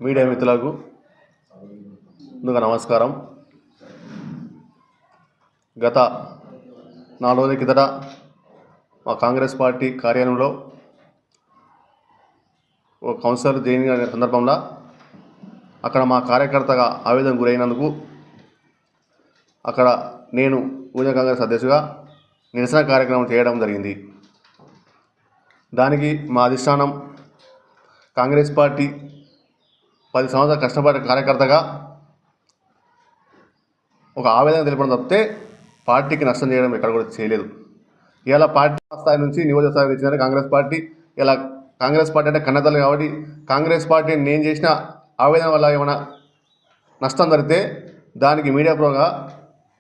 Media మిత్రులకు ముందుగా నమస్కారం. గత 4 రోజుల కిందట మా కాంగ్రెస్ పార్టీ కార్యాలయంలో ఒక కౌన్సిలర్ జరిగిన సందర్భంలో అక్కడ మా కార్యకర్తగా ఆవేదన గురైనందుకు అక్కడ నేను యూనియన్ కాంగ్రెస్ అధ్యక్షుడిగా నిరసన కార్యక్రమం చేయడం జరిగింది. దానికి మా అధిష్టానం కాంగ్రెస్ పార్టీ 10 సంవత్సరాలు కష్టపడ్డ కార్యకర్తగా ఒక ఆవేదన తెలపడం తప్పితే పార్టీకి నష్టం చేయడం ఎక్కడ కూడా చేయలేదు. ఇలా పార్టీ స్థాయి నుంచి నియోజక స్థాయి ఇచ్చిన కాంగ్రెస్ పార్టీ, ఇలా కాంగ్రెస్ పార్టీ అంటే కన్నతల్లి కాబట్టి కాంగ్రెస్ పార్టీ నేను చేసిన ఆవేదన వల్ల ఏమైనా నష్టం జరిగితే దానికి మీడియా పరంగా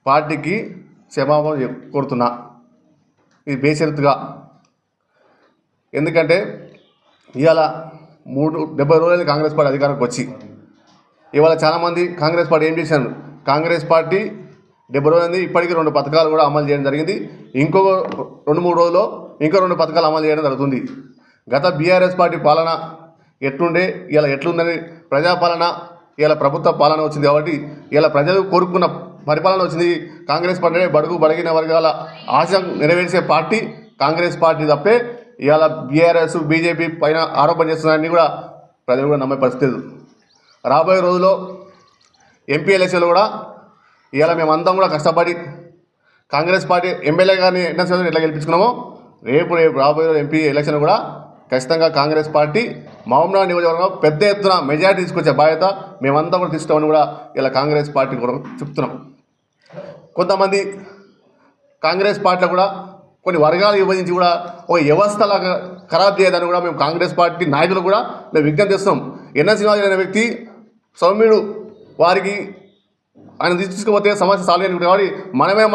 పార్టీకి క్షమాపణ కోరుతున్నా. ఇది బేషరతుగా. ఎందుకంటే ఇవాళ 70 రోజులు కాంగ్రెస్ పార్టీ అధికారంకి వచ్చి ఇవాళ చాలామంది కాంగ్రెస్ పార్టీ ఏం చేశారు, కాంగ్రెస్ పార్టీ 70 రోజులు ఇప్పటికీ 2 పథకాలు కూడా అమలు చేయడం జరిగింది. ఇంకో 2-3 రోజుల్లో ఇంకో 2 పథకాలు అమలు చేయడం జరుగుతుంది. గత బీఆర్ఎస్ పార్టీ పాలన ఎట్లుండే ఇలా ఎట్లుందని ప్రజాపాలన ఇలా ప్రభుత్వ పాలన వచ్చింది కాబట్టి ఇలా ప్రజలు కోరుకున్న పరిపాలన వచ్చింది. కాంగ్రెస్ పార్టీ బడుగు బడిగిన వర్గాల ఆశ నెరవేర్చే పార్టీ కాంగ్రెస్ పార్టీ తప్పే ఇవాళ బీఆర్ఎస్ బీజేపీ పైన ఆరోపణ చేస్తున్నారని కూడా ప్రజలు కూడా నమ్మే పరిస్థితి లేదు. రాబోయే రోజుల్లో ఎంపీ ఎలక్షన్లు కూడా ఇవాళ మేమందరం కూడా కష్టపడి కాంగ్రెస్ పార్టీ ఎమ్మెల్యే గారిని ఎట్లా గెలిపించుకున్నామో రేపు రాబోయే ఎంపీ ఎలక్షన్ కూడా ఖచ్చితంగా కాంగ్రెస్ పార్టీ మహబూబ్నగర్ నియోజకవర్గంలో పెద్ద ఎత్తున మెజారిటీ తీసుకొచ్చే బాధ్యత మేమంతా కూడా తీసుకోమని కూడా ఇలా కాంగ్రెస్ పార్టీ కూడా చెప్తున్నాం. కొంతమంది కాంగ్రెస్ పార్టీలో కూడా కొన్ని వర్గాలు విభజించి కూడా ఒక వ్యవస్థలాగా ఖరాబ్ చేయదని కూడా మేము కాంగ్రెస్ పార్టీ నాయకులు కూడా మేము విజ్ఞప్తి చేస్తున్నాం. ఎన్ఎన్ శ్రీనివాస్ అనే వ్యక్తి సౌమ్యుడు, వారికి ఆయన తీసుకుపోతే సమస్య సాల్వ్ అయినట్టు కాబట్టి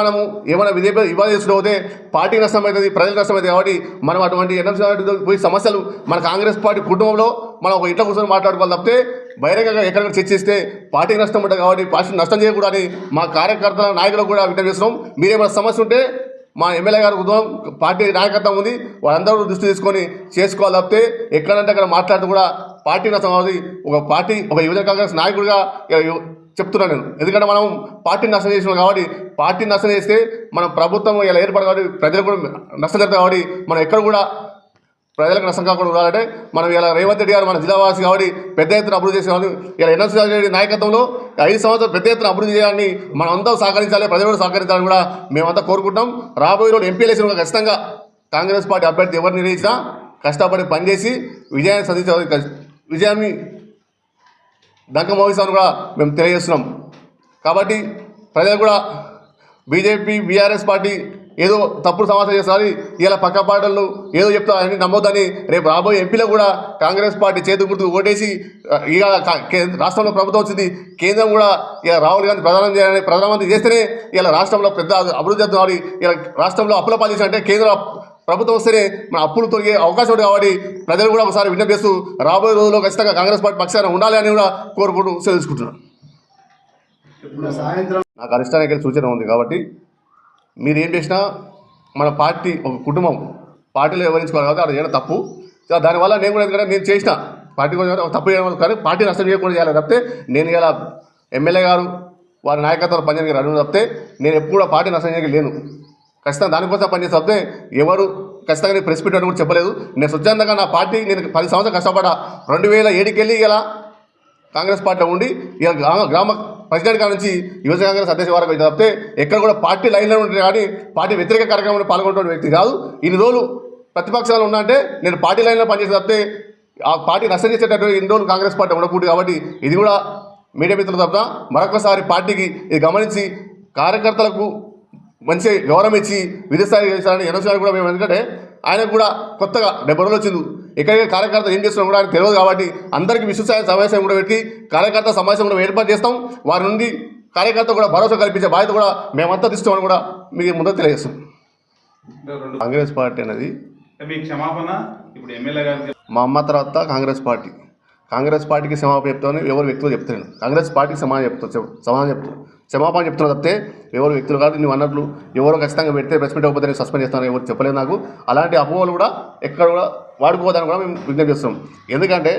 మనము ఏమైనా ఇబ్బంది చేసుకుంటే పార్టీ నష్టం అవుతుంది, ప్రజలకు నష్టం అవుతుంది. కాబట్టి మనం అటువంటి ఎన్ఎం శ్రీనివాస్ పోయి సమస్యలు మన కాంగ్రెస్ పార్టీ కుటుంబంలో మనం ఒక ఇంట్లో కూర్చొని మాట్లాడుకోవాలి తప్పితే బహిరంగంగా ఎక్కడెక్కడ చర్చిస్తే పార్టీకి నష్టం ఉంటుంది. కాబట్టి పార్టీ నష్టం చేయకూడదని మా కార్యకర్తల నాయకులకు కూడా విజ్ఞప్తి చేస్తున్నాం. మీరేమైనా సమస్య ఉంటే మా ఎమ్మెల్యే గారు ఉద్యమం పార్టీ నాయకత్వం ఉంది, వాళ్ళందరూ దృష్టి తీసుకొని చేసుకోవాలి తప్పితే ఎక్కడంటే అక్కడ మాట్లాడుతూ కూడా పార్టీ నష్టం అవుతుంది. ఒక యువజన కాంగ్రెస్ నాయకుడిగా చెప్తున్నాను నేను. ఎందుకంటే మనం పార్టీని నష్టం చేసినాం కాబట్టి పార్టీని నష్టం చేస్తే మనం ప్రభుత్వం ఇలా ఏర్పడు కాబట్టి ప్రజలకు కూడా నష్టం జరుగుతుంది. కాబట్టి మనం ఎక్కడ కూడా ప్రజలకు నష్టం కాకుండా ఉండాలంటే మనం ఇలా రేవంత్ రెడ్డి గారు మన జిల్లావాసి కాబట్టి పెద్ద ఎత్తున అభివృద్ధి చేసేవాళ్ళు. ఇలా ఎన్ఎం శ్రీనివాస్ రెడ్డి నాయకత్వంలో 5 సంవత్సరాలు పెద్ద ఎత్తున అభివృద్ధి చేయాలని మనం అంతా సహకరించాలి, ప్రజలు కూడా సహకరించాలని కూడా మేమంతా కోరుకుంటాం. రాబోయే రోజు ఎంపీ ఎలక్షన్ కూడా ఖచ్చితంగా కాంగ్రెస్ పార్టీ అభ్యర్థి ఎవరు నిర్ణయించినా కష్టపడి పనిచేసి విజయాన్ని సాధించే విజయాన్ని దంకం మోగిస్తామని కూడా మేము తెలియజేస్తున్నాం. కాబట్టి ప్రజలు కూడా బీజేపీ బీఆర్ఎస్ పార్టీ ఏదో తప్పుడు సమాచారం చేస్తారు, ఇలా పక్క పార్టీలు ఏదో చెప్తారు అని నమ్మొద్దని రేపు రాబోయే ఎంపీలో కూడా కాంగ్రెస్ పార్టీ చేతి గుర్తు ఓటేసి ఇక రాష్ట్రంలో ప్రభుత్వం వచ్చింది, కేంద్రం కూడా ఇక రాహుల్ గాంధీ ప్రధానమంత్రి చేస్తేనే ఇలా రాష్ట్రంలో పెద్ద అభివృద్ధి అవుతుంది. ఇలా రాష్ట్రంలో అప్పుల పాలు చేసినట్టే కేంద్ర ప్రభుత్వం వస్తేనే మన అప్పులు తొలగే అవకాశం ఉంటుంది. కాబట్టి ప్రజలు కూడా ఒకసారి విజ్ఞప్తి చేస్తూ రాబోయే రోజుల్లో ఖచ్చితంగా కాంగ్రెస్ పార్టీ పక్షాన ఉండాలి అని కూడా కోరుకుంటూ తెలుసుకుంటున్నాను. నాకు అధిష్టానానికి సూచన ఉంది కాబట్టి మీరు ఏం చేసినా మన పార్టీ ఒక కుటుంబం పార్టీలో వివరించుకోవాలి కాబట్టి అది చేయడం తప్పు. దానివల్ల నేను కూడా ఎందుకంటే నేను చేసిన పార్టీ కూడా తప్పు చేయడం కానీ పార్టీ నష్టం చేయకుండా చేయాలి తప్పితే నేను ఇలా ఎమ్మెల్యే గారు వారి నాయకత్వంలో పనిచేయడానికి అడుగు తప్పితే నేను ఎప్పుడు కూడా పార్టీ నష్టం చేయలేను. ఖచ్చితంగా దానికోసం పనిచేస్తే తప్పితే ఎవరు ఖచ్చితంగా నేను ప్రెస్ మీట్ అని కూడా చెప్పలేదు. నేను స్వచ్ఛందంగా నా పార్టీ నేను 10 సంవత్సరాలు కష్టపడ్డా. 2007 వెళ్ళి ఇలా కాంగ్రెస్ పార్టీలో ఉండి ఇలా గ్రామ ప్రెసిడెంట్ కాడ నుంచి యువజన కాంగ్రెస్ అధ్యక్ష వరకు అయితే తప్పితే ఎక్కడ కూడా పార్టీ లైన్లో ఉంటుంది కానీ పార్టీ వ్యతిరేక కార్యక్రమంలో పాల్గొంటున్న వ్యక్తి కాదు. ఇన్ని రోజులు ప్రతిపక్షాలు ఉన్నా అంటే నేను పార్టీ లైన్లో పనిచేసి తప్పితే ఆ పార్టీ నష్టం చేసేటట్టు ఇన్ని రోజులు కాంగ్రెస్ పార్టీ ఉండకూడదు. కాబట్టి ఇది కూడా మీడియా మిత్రులు తప్ప మరొకసారి పార్టీకి ఇది గమనించి కార్యకర్తలకు మంచి గౌరవం ఇచ్చి విధిస్థాయి చేశారని ఎన్ఎస్ఆర్ కూడా మేము, ఎందుకంటే ఆయనకు కూడా కొత్తగా 70 రోజులు వచ్చింది. ఎక్కడికి కార్యకర్తలు ఏం చేస్తున్నాం కూడా ఆయన తెలియదు. కాబట్టి అందరికీ విశ్వసాయ సమావేశం కూడా పెట్టి కార్యకర్త సమావేశం కూడా ఏర్పాటు చేస్తాం. వారి నుండి కార్యకర్త కూడా భరోసా కల్పించే బాధ్యత కూడా మేమంతా తీసుకోమని కూడా మీకు ముందు తెలియజేస్తాం. కాంగ్రెస్ పార్టీ అనేది మీ క్షమాపణ ఇప్పుడు ఎమ్మెల్యే గారు మా అమ్మ తర్వాత కాంగ్రెస్ పార్టీకి క్షమాపణ చెప్తామని ఎవరు వ్యక్తులు చెప్తున్నాను. కాంగ్రెస్ పార్టీకి క్షమాపణ చెప్తున్నా తప్పితే ఎవరు వ్యక్తులు కాదు. నువ్వు అన్నట్లు ఎవరో ఖచ్చితంగా పెడితే ప్రెస్ మీట్ అవ్వకపోతే నేను సస్పెండ్ చేస్తాను ఎవరు చెప్పలేదు నాకు. అలాంటి అపోహలు కూడా ఎక్కడ కూడా వాడుకోవద్దని కూడా మేము విజ్ఞప్తి చేస్తున్నాం. ఎందుకంటే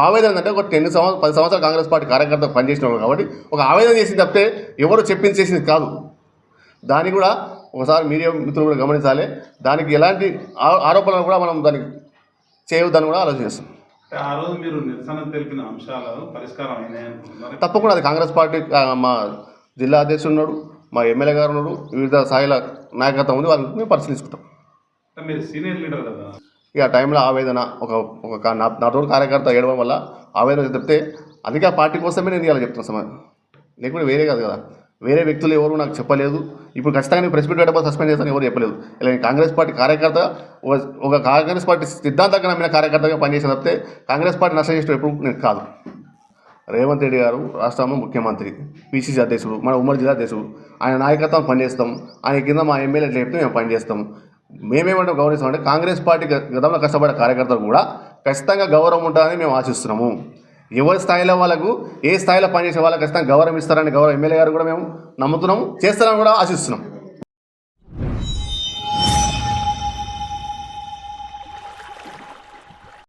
ఆవేదన అంటే ఒక 10 సంవత్సరాలు కాంగ్రెస్ పార్టీ కార్యకర్త పనిచేసిన కాబట్టి ఒక ఆవేదన చేసింది తప్పితే ఎవరు చెప్పింది చేసింది కాదు. దాన్ని కూడా ఒకసారి మీడియా మిత్రులు కూడా గమనించాలి. దానికి ఎలాంటి ఆరోపణలు కూడా మనం దానికి చేయవద్దని కూడా ఆలోచన చేస్తాం. ఆ రోజు మీరు నిరసన తెలిపిన అంశాలు పరిష్కారం అయినాయి తప్పకుండా అది కాంగ్రెస్ పార్టీ మా జిల్లా అధ్యక్షుడు ఉన్నాడు, మా ఎమ్మెల్యే గారు ఉన్నాడు, వివిధ స్థాయిల నాయకత్వం ఉంది, వాళ్ళని మేము పరిశీలించుకుంటాం. మీరు సీనియర్ లీడర్ కదా, ఇక ఆ టైంలో ఆవేదన ఒక నా తోడు కార్యకర్త ఏడవడం వల్ల ఆవేదన చెప్తే అందుకే ఆ పార్టీ కోసమే నేను ఇలా చెప్తున్నా సమాజం, లేకుంటే వేరే కాదు కదా. వేరే వ్యక్తులు ఎవరు నాకు చెప్పలేదు. ఇప్పుడు ఖచ్చితంగా నేను ప్రెస్ మీట్ పెట్టబోతే సస్పెండ్ చేస్తాను ఎవరు చెప్పలేదు. ఇలా కాంగ్రెస్ పార్టీ కార్యకర్త ఒక కాంగ్రెస్ పార్టీ సిద్ధాంతంగా నమ్మిన కార్యకర్తగా పనిచేసిన తప్పితే కాంగ్రెస్ పార్టీ నష్టం చేసిన ఎప్పుడు నేను కాదు. రేవంత్ రెడ్డి గారు రాష్ట్రంలో ముఖ్యమంత్రి, పిసిసి అధ్యక్షుడు, మన ఉమ్మడి జిల్లా అధ్యక్షుడు, ఆయన నాయకత్వం పనిచేస్తాం. ఆయన కింద మా ఎమ్మెల్యే చెప్తే మేము పనిచేస్తాం. మేమేమంటే గౌరవిస్తామంటే కాంగ్రెస్ పార్టీ గతంలో కష్టపడే కార్యకర్తలు కూడా ఖచ్చితంగా గౌరవం ఉంటుందని మేము ఆశిస్తున్నాము. ఎవరి స్థాయిలో వాళ్ళకు ఏ స్థాయిలో పనిచేసే వాళ్ళకి ఖచ్చితంగా గౌరవం ఇస్తారని ఎమ్మెల్యే గారు కూడా మేము నమ్ముతున్నాము, చేస్తారని కూడా ఆశిస్తున్నాం.